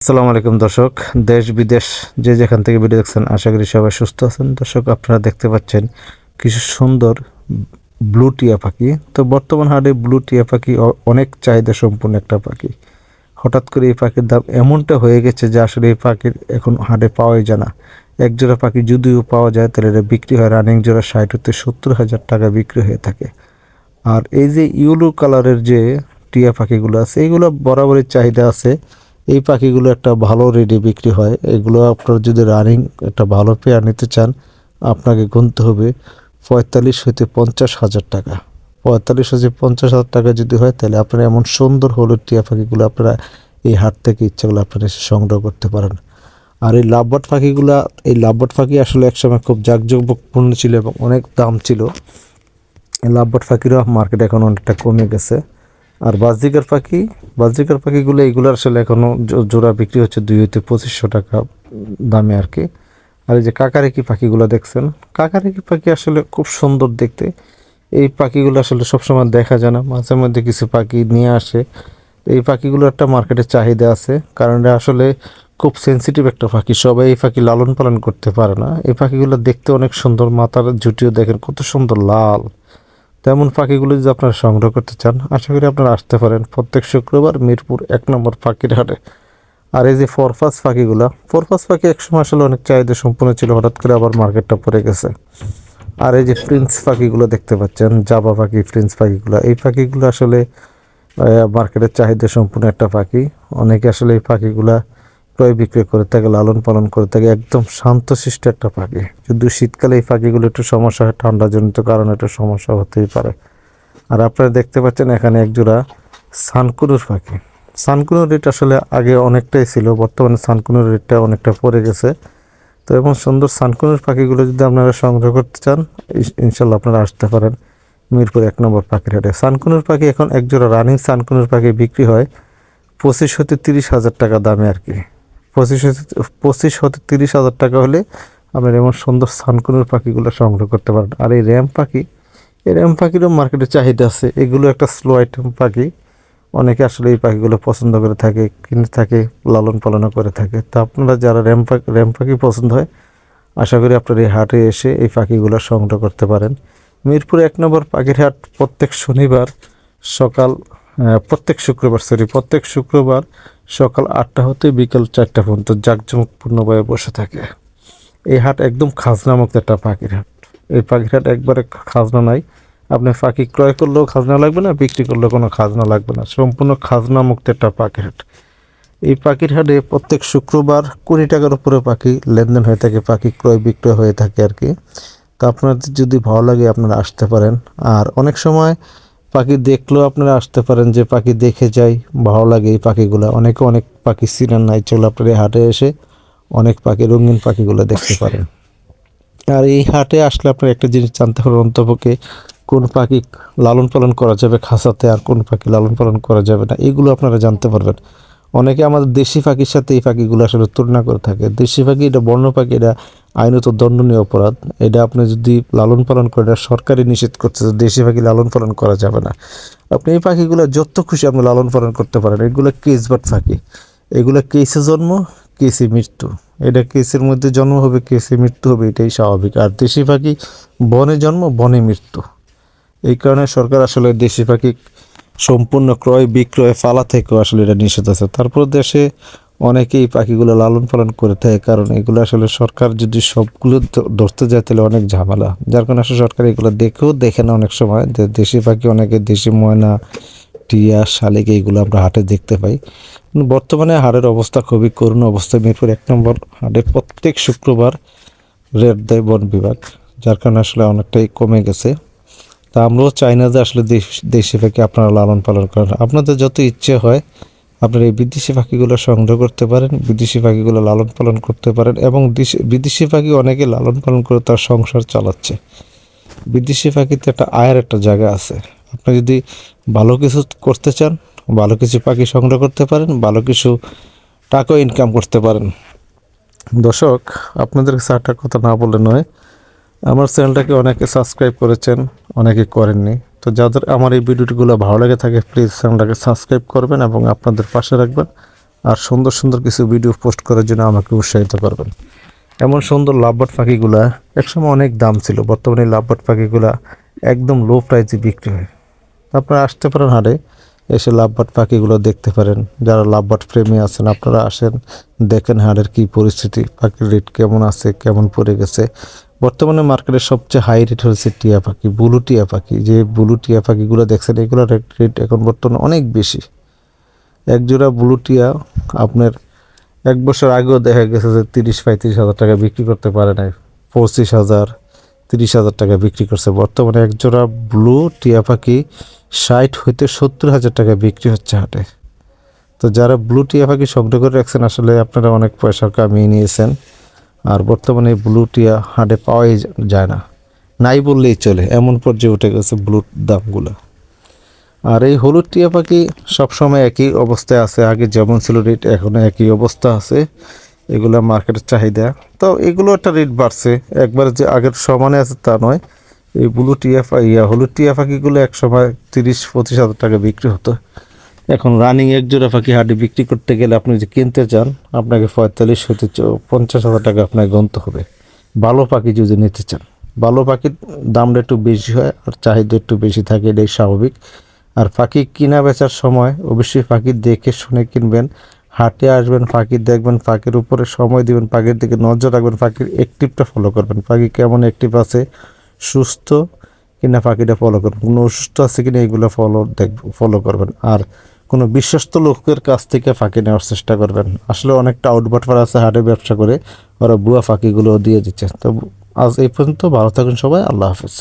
আসসালামু আলাইকুম দর্শক, দেশ বিদেশ যে যেখান থেকে ভিডিও দেখছেন আশা করি সবাই সুস্থ আছেন। দর্শক, আপনারা দেখতে পাচ্ছেন কিছু সুন্দর ব্লু টিয়া পাখি। তো বর্তমান হাটে ব্লু টিয়া পাখি অনেক চাহিদা সম্পন্ন একটা পাখি। হঠাৎ করে এই পাখির দাম এমনটা হয়ে গেছে যে আসলে এই পাখির এখন হাটে পাওয়াই যায় না। এক জোড়া পাখি যদিও পাওয়া যায় তাহলে এটা বিক্রি হয় রানিং জোড়া 60 থেকে 70 হাজার টাকা বিক্রি হয়ে থাকে। আর এই যে ইয়েলো কালারের যে টিয়া পাখিগুলো আছে এইগুলো বরাবরই চাহিদা আছে। এই পাখিগুলো একটা ভালো রেটে বিক্রি হয়। এগুলো আপনার যদি রানিং একটা ভালো পেয়ার নিতে চান আপনাকে গুনতে হবে 45 হতে 50 হাজার টাকা। 45 হতে 50 হাজার টাকা যদি হয় তাহলে আপনারা এমন সুন্দর হলুদ টিয়া পাখিগুলো আপনারা এই হাট থেকে ইচ্ছাগুলো আপনারা এসে সংগ্রহ করতে পারেন। আর এই লাভবার্ড পাখি আসলে একসময় খুব জাঁকজমকপূর্ণ ছিল এবং অনেক দাম ছিল। এই লাভবার্ড পাখিরও মার্কেট এখন অনেকটা কমে গেছে। আর বাজরিকার পাখিগুলো এইগুলো আসলে এখনও জোড়া বিক্রি হচ্ছে 2 হতে 2500 টাকা দামে আর কি। আর এই যে কাকারেকি পাখিগুলো দেখছেন, কাকারেকি পাখি আসলে খুব সুন্দর দেখতে। এই পাখিগুলো আসলে সবসময় দেখা যায় না, মাঝে মধ্যে কিছু পাখি নিয়ে আসে। এই পাখিগুলো একটা মার্কেটে চাহিদা আছে, কারণ এটা আসলে খুব সেন্সিটিভ একটা পাখি। সবাই এই পাখি লালন পালন করতে পারে না। এই পাখিগুলো দেখতে অনেক সুন্দর, মাথার জুটিও দেখেন কত সুন্দর লাল। তেমন পাখিগুলো যদি আপনারা সংগ্রহ করতে চান আশা করি আপনারা আসতে পারেন প্রত্যেক শুক্রবার মিরপুর 1 নম্বর পাখির হাটে। আর এই যে ফরফাস পাখি একসময় আসলে অনেক চাহিদা সম্পূর্ণ ছিল, হঠাৎ করে আবার মার্কেটটা পড়ে গেছে। আর এই যে প্রিন্স পাখিগুলো দেখতে পাচ্ছেন, জাবা পাখি, প্রিন্স পাখিগুলো, এই পাখিগুলো আসলে মার্কেটের চাহিদা সম্পূর্ণ একটা পাখি। অনেকে আসলে এই পাখিগুলা ক্রয় বিক্রয় করে থাকে, লালন পালন করে থাকে। একদম শান্তশিষ্ট একটা পাখি। যদিও শীতকালে এই পাখিগুলো একটু সমস্যা হয়, ঠান্ডাজনিত কারণে একটু সমস্যা হতেই পারে। আর আপনারা দেখতে পাচ্ছেন এখানে একজোড়া সানকুনুর পাখি। সানকুনুর রেট আসলে আগে অনেকটাই ছিল, বর্তমানে সানকুনুর রেটটা অনেকটা পড়ে গেছে। তো এবং সুন্দর সানকুনুর পাখিগুলো যদি আপনারা সংগ্রহ করতে চান ইনশাল্লাহ আপনারা আসতে পারেন মিরপুর 1 নম্বর পাখির হাটে। সানকুনুর পাখি এখন একজোড়া রানিং সানকুনুর পাখি বিক্রি হয় 25 হতে 30 হাজার টাকা দামে আর কি। 25 হতে 30 হাজার টাকা হলে আপনার এমন সুন্দর সানকুনুর পাখিগুলো সংগ্রহ করতে পারেন। আর এই র্যাম পাখিরও মার্কেটে চাহিদা আছে। এগুলো একটা স্লো আইটেম পাখি, অনেকে আসলে এই পাখিগুলো পছন্দ করে থাকে, কিনে থাকে, লালন পালন করে থাকে। তো আপনারা যারা র্যাম পাখি পছন্দ হয় আশা করি আপনারা এই হাটে এসে এই পাখিগুলো সংগ্রহ করতে পারেন। মিরপুর 1 নম্বর পাখির হাট সকাল প্রত্যেক শুক্রবার সকাল 8টা হতে বিকাল 4টা পর্যন্ত জাঁকজমকপূর্ণভাবে বসে থাকে। এই হাট একদম খাজনামুক্ত একটা পাখির হাট। এই পাখির হাট একবারে খাজনা নাই। আপনি পাখি ক্রয় করলেও খাজনা লাগবে না, বিক্রি করলেও কোনো খাজনা লাগবে না, সম্পূর্ণ খাজনামুক্ত একটা পাখির হাট। এই পাখির হাটে প্রত্যেক শুক্রবার 20 টাকার উপরে পাখি লেনদেন হয়ে থাকে, পাখি ক্রয় বিক্রয় হয়ে থাকে আর কি। তো আপনাদের যদি ভালো লাগে আপনারা আসতে পারেন। আর অনেক সময় পাখি দেখলেও আপনারা আসতে পারেন, যে পাখি দেখে যাই, ভালো লাগে এই পাখিগুলো। অনেক পাখি চিনেন নাই, চলে আপনার এই হাটে এসে অনেক পাখি, রঙিন পাখিগুলো দেখতে পারেন। আর এই হাটে আসলে আপনার একটা জিনিস জানতে হবে, অন্তপক্ষে কোন পাখি লালন পালন করা যাবে খাঁচাতে আর কোন পাখি লালন পালন করা যাবে না, এগুলো আপনারা জানতে পারবেন। অনেকে আমাদের দেশি পাখির সাথে এই পাখিগুলো আসলে তুলনা করে থাকে। দেশি পাখি এটা বন্য পাখি, এটা আইনত দণ্ডনীয় অপরাধ। এটা আপনি যদি লালন পালন করেন, এটা সরকারি নিষেধ করছে যে দেশি পাখি লালন পালন করা যাবে না। আপনি এই পাখিগুলো যত খুশি আপনি লালন পালন করতে পারেন। এগুলো কেসবার্ড পাখি, এগুলো কেসে জন্ম, কেসে মৃত্যু। এটা কেসের মধ্যে জন্ম হবে, কেসে মৃত্যু হবে, এটাই স্বাভাবিক। আর দেশি পাখি বনে জন্ম, বনে মৃত্যু। এই কারণে সরকার আসলে দেশি পাখি সম্পূর্ণ ক্রয় বিক্রয় ফালা থেকেও আসলে এটা নিষেধ আছে। তারপর দেশে অনেকেই পাখিগুলো লালন পালন করে থাকে, কারণ এগুলো আসলে সরকার যদি সবগুলো ধরতে যায় তাহলে অনেক ঝামেলা। যার কারণে আসলে সরকার এগুলো দেখে না অনেক সময়, যে দেশি পাখি অনেকে দেশি ময়না, টিয়া, শালিক এইগুলো আমরা হাটে দেখতে পাই। বর্তমানে হাটের অবস্থা খুবই করুণ অবস্থা। মিরপুর 1 নম্বর হাটে প্রত্যেক শুক্রবার রেট দেয় বন বিভাগ, যার কারণে আসলে অনেকটাই কমে গেছে। তা আমরাও চাই না যে আসলে দেশি পাখি আপনারা লালন পালন করেন। আপনাদের যত ইচ্ছে হয় আপনারা এই বিদেশি পাখিগুলো সংগ্রহ করতে পারেন, বিদেশি পাখিগুলো লালন পালন করতে পারেন। এবং বিদেশি পাখি অনেকে লালন পালন করে তার সংসার চালাচ্ছে। বিদেশি পাখিতে একটা আয়ের একটা জায়গা আছে। আপনি যদি ভালো কিছু করতে চান, ভালো কিছু পাখি সংগ্রহ করতে পারেন, ভালো কিছু টাকা ইনকাম করতে পারেন। দর্শক, আপনাদের চারটা কথা না বলে নয়, আমার চ্যানেলটাকে অনেকে সাবস্ক্রাইব করেছেন, অনেকে করেননি। তো যাদের আমার এই ভিডিওগুলো ভালো লেগে থাকে প্লিজ চ্যানেলটাকে সাবস্ক্রাইব করবেন এবং আপনাদের পাশে রাখবেন। আর সুন্দর সুন্দর কিছু ভিডিও পোস্ট করার জন্য আমাকে উৎসাহিত করবেন। এমন সুন্দর লাভবার্ড পাখিগুলা একসময় অনেক দাম ছিল, বর্তমানে লাভবার্ড পাখিগুলা একদম লো প্রাইসে বিক্রি হয়। আপনারা আসতে পারেন হাটে, এসে লাভবার্ড পাখিগুলো দেখতে পারেন। যারা লাভবার্ড প্রেমী আছেন আপনারা আসেন, দেখেন হাটের কী পরিস্থিতি, পাখির রেট কেমন আছে, কেমন পড়ে গেছে। বর্তমানে মার্কেটের সবচেয়ে হাই রেট হচ্ছে টিয়া পাখি, ব্লু টিয়া পাখি। যে ব্লু টিয়া পাখিগুলো দেখছেন এগুলোর রেট এখন বর্তমানে অনেক বেশি। এক জোড়া ব্লু টিয়া আপনার 1 বছর আগেও দেখা গেছে যে 30-35 হাজার টাকা বিক্রি করতে পারে নাই, 25,000 30,000 টাকা বিক্রি করছে। বর্তমানে এক জোড়া ব্লু টিয়া পাখি 60 হইতে 70 হাজার টাকা বিক্রি হচ্ছে হাটে। তো যারা ব্লু টিয়া পাখি সংগ্রহ করে রাখছেন আসলে আপনারা অনেক পয়সা কামিয়ে নিয়েছেন। আর বর্তমানে ব্লু টিয়া হাটে পাওয়াই যায় না, নাই বললেই চলে, এমন পর্যায়ে উঠে গেছে ব্লুর দামগুলো। আর এই হলুদ টিয়া পাখি সবসময় একই অবস্থায় আছে, আগে যেমন ছিল রেট এখনও একই অবস্থা আছে। এগুলো মার্কেটের চাহিদা, তো এগুলো একটা রেট বাড়ছে, একবারে যে আগের সমানে আছে তা নয়। এই ব্লু টিয়া হলুদ টিয়া পাখিগুলো এক সময় 30-25 হাজার টাকা বিক্রি হতো। এখন রানিং এক জোড়া পাখি হাটে বিক্রি করতে গেলে আপনি যদি কিনতে চান আপনাকে 45 হইতে 50 হাজার টাকা আপনাকে গুনতে হবে, ভালো পাখি যদি নিতে চান। ভালো পাখির দামটা একটু বেশি হয় আর চাহিদা একটু বেশি থাকে, এটাই স্বাভাবিক। আর পাখি কিনা বেচার সময় অবশ্যই পাখি দেখে শুনে কিনবেন। হাটে আসবেন, পাখি দেখবেন, পাখির উপরে সময় দিবেন, পাখির দিকে নজর রাখবেন, পাখির অ্যাক্টিভটা ফলো করবেন, পাখি কেমন অ্যাক্টিভ আছে, সুস্থ কিনা পাখিটা ফলো করবেন, কোনো অসুস্থ আছে কিনা এগুলো ফলো করবেন। আর কোনো বিশ্বস্ত লোকের কাছ থেকে পাখি নেওয়ার চেষ্টা করবেন। আসলে অনেকটা আউটবাটফার আছে হাটে ব্যবসা করে, ওরা ভুয়া পাখিগুলো দিয়ে দিচ্ছে। তো আজ এই পর্যন্ত, ভালো থাকুন সবাই, আল্লাহ হাফেজ।